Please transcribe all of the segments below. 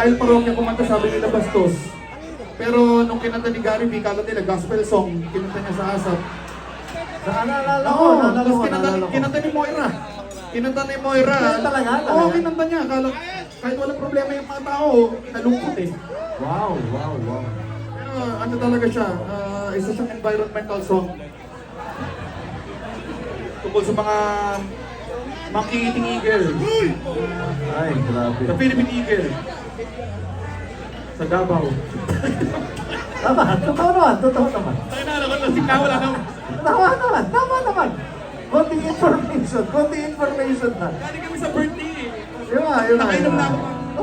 dahil parokya kumanta, sabi nila bastos. Pero nung kinanta ni Gary V, kala nila gospel song, kinanta niya sa ASAP. Naalala ko, Oo, naalala tapos ko, naalala ko. kinanta ni Moira. Kinanta ni Moira. Talaga? Oo, kinanta niya. Kahit walang problema yung mga tao, nalungkot eh. Wow. Pero ano talaga siya, isa siyang environmental song. Tungkol sa mga makikiting eagle. Ay, grabe. Sa Philippine Eagle. Sa Davao. Tama, totoo naman. Tayo na, lasing na, wala na. Tama naman. Konting information na. Galing kami sa birthday eh. Yun nga. Nakainom na ako.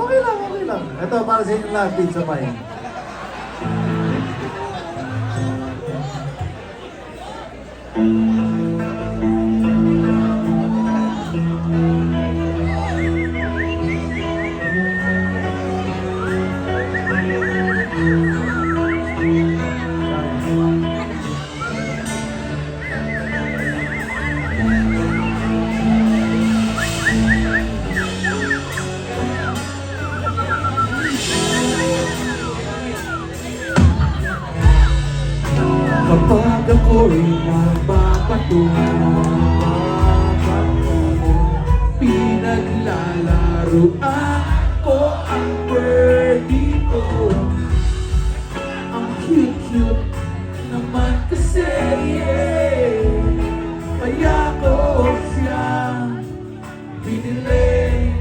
Okay lang. Ito, para sa inyong lahat, Pizza Pie. Kapag ako'y napapatungo, pinaglalaroan ko ang birdie ko. Ang cute-cute naman kasi, kaya ko siya binili.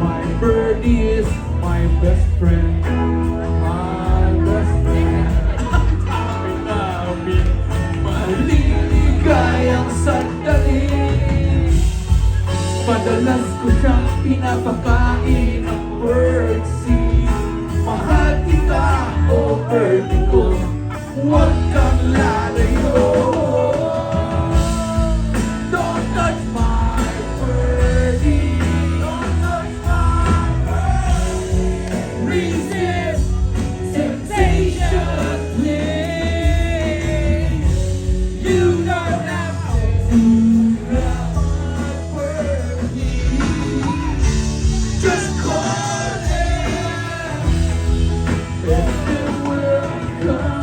My birdie is my best friend. Maligayang sandali, madalas ko siyang pinapakain ng birdseed. Mahal kita, o birdie ko, huwag kang lalayo. Don't touch my birdie, don't touch my birdie. Resist temptation, please. You don't have to grab my birdie. Just call it, and it will come.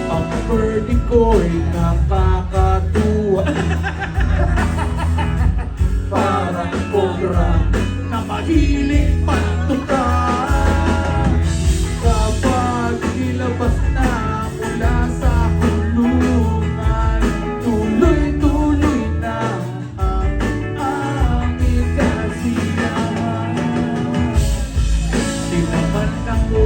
Ang birdie ko'y nakakatuwa. Parang cobra na mahilig patuka. Kapag nilabas na mula sa kulungan, tuloy-tuloy na ang aming kasiyahan. Di naman ako